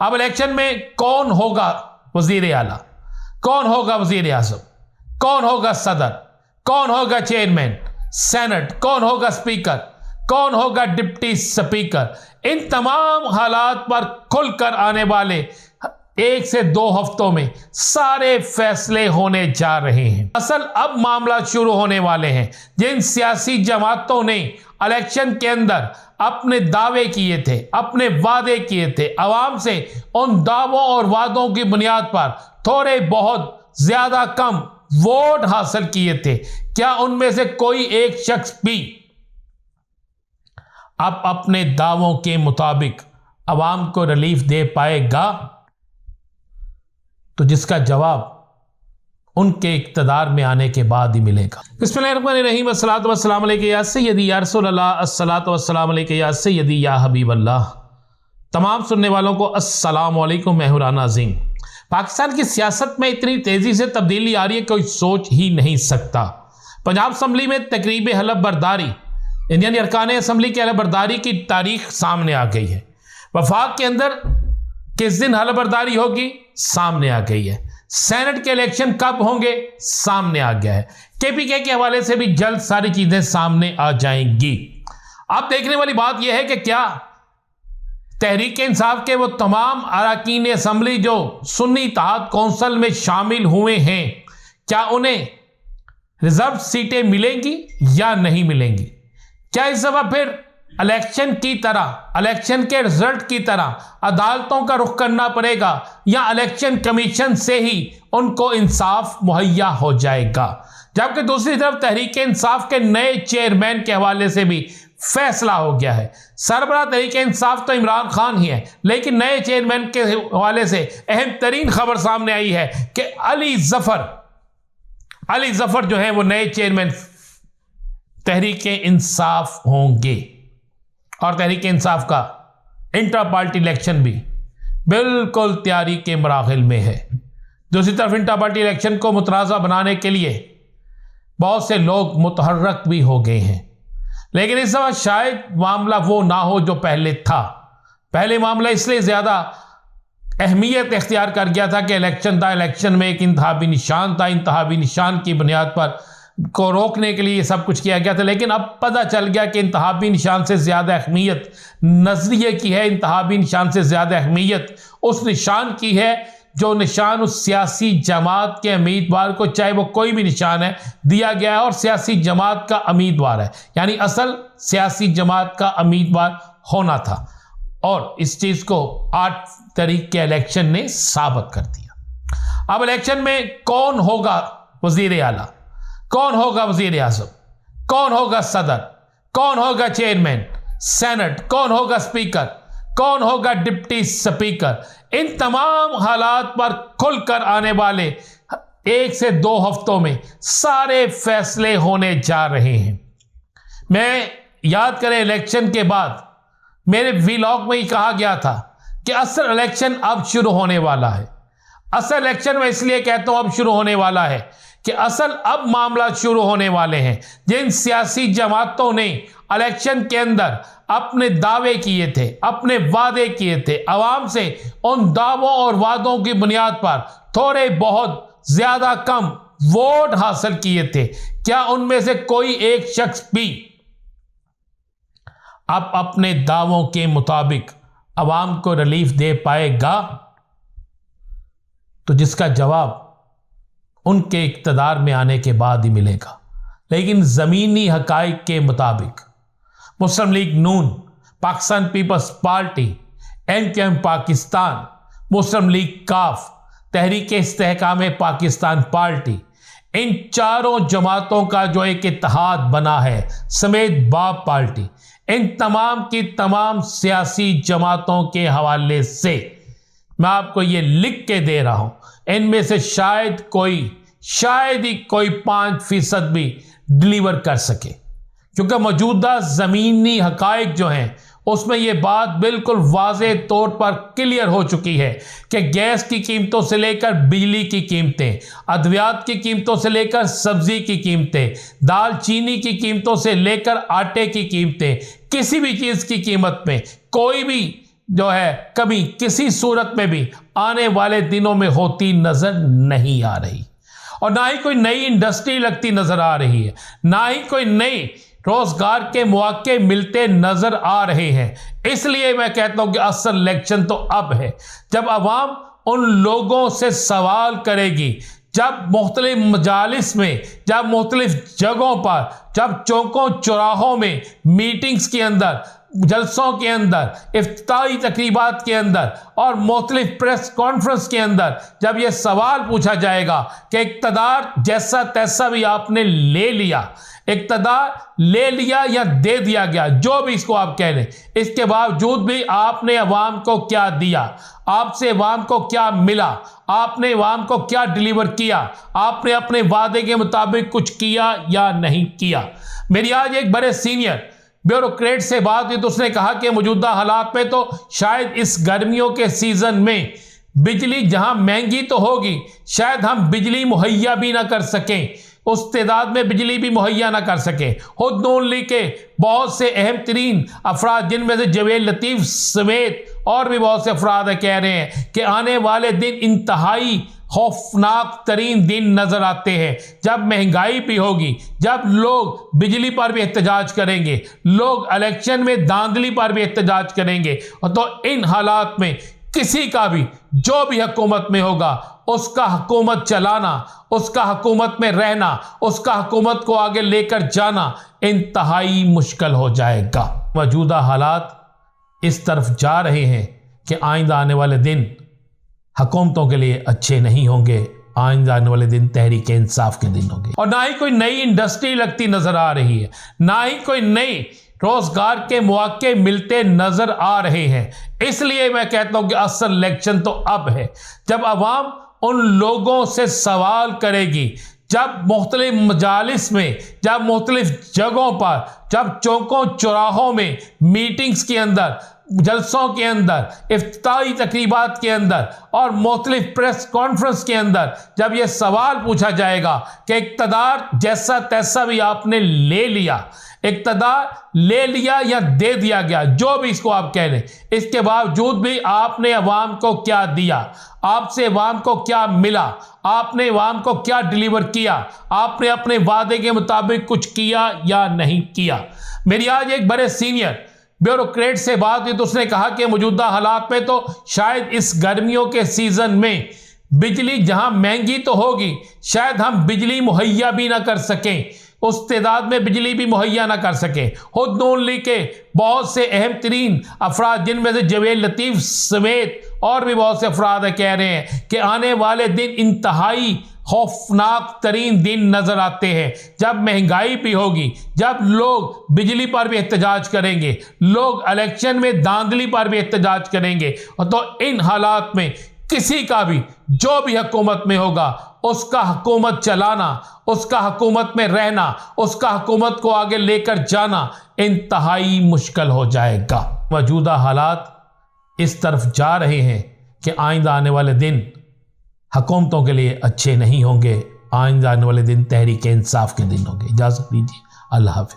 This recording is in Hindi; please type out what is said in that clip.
अब इलेक्शन में कौन होगा वजीर आला, कौन होगा वजीर आजम, कौन होगा सदर, कौन होगा चेयरमैन सेनेट, कौन होगा स्पीकर, कौन होगा डिप्टी स्पीकर, इन तमाम हालात पर खुलकर आने वाले 1 से 2 हफ्तों में सारे फैसले होने जा रहे हैं। असल अब मामला शुरू होने वाले हैं। जिन सियासी जमातों ने इलेक्शन के अंदर अपने दावे किए थे, अपने वादे किए थे, आवाम से उन दावों और वादों की बुनियाद पर थोड़े बहुत ज्यादा कम वोट हासिल किए थे, क्या उनमें से कोई एक शख्स भी अब अपने दावों के मुताबिक आवाम को रिलीफ दे पाएगा? तो जिसका जवाब उनके इक़्तिदार में आने के बाद ही मिलेगा। बिस्मिल्लाहिर्रहमानिर्रहीम, अस्सलातु वस्सलामु अलैका या सय्यदी या रसूल अल्लाह, अस्सलातु वस्सलामु अलैका या सय्यदी या हबीब अल्लाह। तमाम सुनने वालों को अस्सलामु अलैकुम। मैं हूं राना अज़ीम। पाकिस्तान की सियासत में इतनी तेजी से तब्दीली आ रही है कोई सोच ही नहीं सकता। पंजाब असम्बली में तकरीब हलफ बर्दारी, इंडियन अरकान असम्बली की हलफ बर्दारी की तारीख सामने आ गई है। वफाक के अंदर किस दिन हलफ बर्दारी होगी सामने आ गई है। सेनेट के इलेक्शन कब होंगे सामने आ गया है। केपीके के हवाले से भी जल्द सारी चीजें सामने आ जाएंगी। अब देखने वाली बात यह है कि क्या तहरीक इंसाफ के वो तमाम अरकान असम्बली जो सुन्नी इत्तेहाद कौंसिल में शामिल हुए हैं, क्या उन्हें रिजर्व सीटें मिलेंगी या नहीं मिलेंगी? क्या इस दफा फिर इलेक्शन की तरह, इलेक्शन के रिजल्ट की तरह अदालतों का रुख करना पड़ेगा या इलेक्शन कमीशन से ही उनको इंसाफ मुहैया हो जाएगा? जबकि दूसरी तरफ तहरीक इंसाफ के नए चेयरमैन के हवाले से भी फैसला हो गया है। सरबराह तहरीक इंसाफ तो इमरान खान ही है, लेकिन नए चेयरमैन के हवाले से अहम तरीन खबर सामने आई है कि अली जफर जो है वो नए चेयरमैन तहरीक इंसाफ होंगे। और तहरीक इंसाफ का इंटर पार्टी इलेक्शन भी बिल्कुल तैयारी के मराहिल में है। दूसरी तरफ इंटर पार्टी इलेक्शन को मुतराज़ा बनाने के लिए बहुत से लोग मुतहर्रक भी हो गए हैं, लेकिन इस दफा शायद मामला वो ना हो जो पहले था। पहले मामला इसलिए ज़्यादा अहमियत इख्तियार कर गया था कि इलेक्शन था, इलेक्शन में एक इंतहाबी निशान था, इंतहाबी निशान की बुनियाद पर को रोकने के लिए सब कुछ किया गया था। लेकिन अब पता चल गया कि इंतहाबी निशान से ज़्यादा अहमियत नजरिए की है, इंतहाबी निशान से ज़्यादा अहमियत उस निशान की है जो निशान उस सियासी जमात के उम्मीदवार को, चाहे वो कोई भी निशान है, दिया गया है और सियासी जमात का उम्मीदवार है, यानी असल सियासी जमात का उम्मीदवार होना था। और इस चीज़ को 8 तारीख के इलेक्शन ने साबित कर दिया। अब इलेक्शन में कौन होगा वजीर आला, कौन होगा वजीर आजम, कौन होगा सदर, कौन होगा चेयरमैन सेनेट, कौन होगा स्पीकर, कौन होगा डिप्टी स्पीकर, इन तमाम हालात पर खुलकर आने वाले 1 से 2 हफ्तों में सारे फैसले होने जा रहे हैं। मैं याद करें इलेक्शन के बाद मेरे व्लॉग में ही कहा गया था कि असल इलेक्शन अब शुरू होने वाला है। असल इलेक्शन में इसलिए कहता हूं अब शुरू होने वाला है कि असल अब मामला शुरू होने वाले हैं। जिन सियासी जमातों ने इलेक्शन के अंदर अपने दावे किए थे, अपने वादे किए थे, आवाम से उन दावों और वादों की बुनियाद पर थोड़े बहुत ज्यादा कम वोट हासिल किए थे, क्या उनमें से कोई एक शख्स भी अब अपने दावों के मुताबिक आवाम को रिलीफ दे पाएगा? तो जिसका जवाब उनके इक़्तिदार में आने के बाद ही मिलेगा। लेकिन ज़मीनी हक़ाइक़ के मुताबिक मुस्लिम लीग नून, पाकिस्तान पीपल्स पार्टी, एमक्यूएम पाकिस्तान, मुस्लिम लीग काफ, तहरीक इस्तेहकाम पाकिस्तान पार्टी, इन चारों जमातों का जो एक इत्तेहाद बना है समेत बाप पार्टी, इन तमाम की तमाम सियासी जमातों के हवाले से मैं आपको ये लिख के दे रहा हूं, इनमें से शायद ही कोई 5% भी डिलीवर कर सके, क्योंकि मौजूदा ज़मीनी हक़ाइक़ जो हैं उसमें यह बात बिल्कुल वाज़े तौर पर क्लियर हो चुकी है कि गैस की कीमतों से लेकर बिजली की कीमतें, अद्वियात की कीमतों से लेकर सब्जी की कीमतें, दाल चीनी की कीमतों से लेकर आटे की कीमतें, किसी भी चीज़ की कीमत में कोई भी जो है कमी किसी सूरत में भी आने वाले दिनों में होती नजर नहीं आ रही, और ना ही कोई नई इंडस्ट्री लगती नजर आ रही है, ना ही कोई नई रोजगार के मौके मिलते नजर आ रहे हैं। इसलिए मैं कहता हूं कि असल इलेक्शन तो अब है, जब अवाम उन लोगों से सवाल करेगी, जब मुख्तलिफ मजालिस में, जब मुख्तलिफ जगहों पर, जब चौकों चौराहों में, मीटिंग्स के अंदर, जलसों के अंदर, इफ्तिताही तकरीबात के अंदर और मुख्तलिफ प्रेस कॉन्फ्रेंस के अंदर जब यह सवाल पूछा जाएगा कि इक़्तिदार जैसा तैसा भी आपने ले लिया, इक़्तिदार ले लिया या दे दिया गया, जो भी इसको आप कह लें, इसके बावजूद भी आपने अवाम को क्या दिया, आपसे अवाम को क्या मिला, आपने अवाम को क्या डिलीवर किया, आपने अपने वादे के मुताबिक कुछ किया या नहीं किया। मेरी आज एक बड़े सीनियर ब्यूरोक्रेट से बात हुई तो उसने कहा कि मौजूदा हालात में तो शायद इस गर्मियों के सीजन में बिजली जहां महंगी तो होगी, शायद हम बिजली मुहैया भी ना कर सकें, उस तादाद में बिजली भी मुहैया ना कर सकें। खुद नून लीग के बहुत से अहम तरीन अफराद, जिनमें से जवेद लतीफ़ समेत और भी बहुत से अफराद कह रहे हैं कि आने वाले दिन इंतहाई खौफनाक तरीन दिन नजर आते हैं, जब महंगाई भी होगी, जब लोग बिजली पर भी एहतजाज करेंगे, लोग इलेक्शन में धांधली पर भी एहतजाज करेंगे। तो इन हालात में किसी का भी जो भी हुकूमत में होगा उसका हुकूमत चलाना, उसका हुकूमत में रहना, उसका हुकूमत को आगे लेकर जाना इंतहाई मुश्किल हो जाएगा। मौजूदा हालात इस तरफ जा रहे हैं कि आइंदा आने वाले दिन हुकूमतों के लिए अच्छे नहीं होंगे, आइंदा आने वाले दिन तहरीक इंसाफ के दिन होंगे, और ना ही कोई नई इंडस्ट्री लगती नजर आ रही है, ना ही कोई नई रोजगार के मौके मिलते नजर आ रहे हैं। इसलिए मैं कहता हूं कि असल इलेक्शन तो अब है, जब अवाम उन लोगों से सवाल करेगी, जब मुख्तलिफ मजालिस में, जब मुख्तलिफ जगहों पर, जब चौकों चौराहों में, मीटिंग्स के अंदर, जलसों के अंदर, इफ्तिताही तकरीबात के अंदर और मुख्तलिफ प्रेस कॉन्फ्रेंस के अंदर जब यह सवाल पूछा जाएगा कि इक़्तिदार जैसा तैसा भी आपने ले लिया, इक़्तिदार ले लिया या दे दिया गया, जो भी इसको आप कह लें, इसके बावजूद भी आपने अवाम को क्या दिया, आपसे अवाम को क्या मिला, आपने अवाम को क्या डिलीवर किया, आपने अपने वादे के मुताबिक कुछ किया या नहीं किया। मेरी आज एक बड़े सीनियर ब्यूरोक्रेट से बात हुई तो उसने कहा कि मौजूदा हालात में तो शायद इस गर्मियों के सीजन में बिजली जहां महंगी तो होगी, शायद हम बिजली मुहैया भी ना कर सकें, उस तादाद में बिजली भी मुहैया ना कर सकें। खुद नून लीग के बहुत से अहम तरीन अफराद, जिनमें से जवेद लतीफ़ समेत और भी बहुत से अफराद कह रहे हैं कि आने वाले दिन इंतहाई खौफनाक तरीन दिन नजर आते हैं, जब महंगाई भी होगी, जब लोग बिजली पर भी एहतजाज करेंगे, लोग इलेक्शन में धांधली पर भी एहतजाज करेंगे। तो इन हालात में किसी का भी जो भी हुकूमत में होगा उसका हुकूमत चलाना, उसका हुकूमत में रहना, उसका हुकूमत को आगे लेकर जाना इंतहाई मुश्किल हो जाएगा। मौजूदा हालात इस तरफ जा रहे हैं कि आइंदा आने वाले दिन हुकूमतों के लिए अच्छे नहीं होंगे, आइंदा आने वाले दिन तहरीक इंसाफ के दिन होंगे। इजाज़त दीजिए, अल्लाह हाफ़िज़।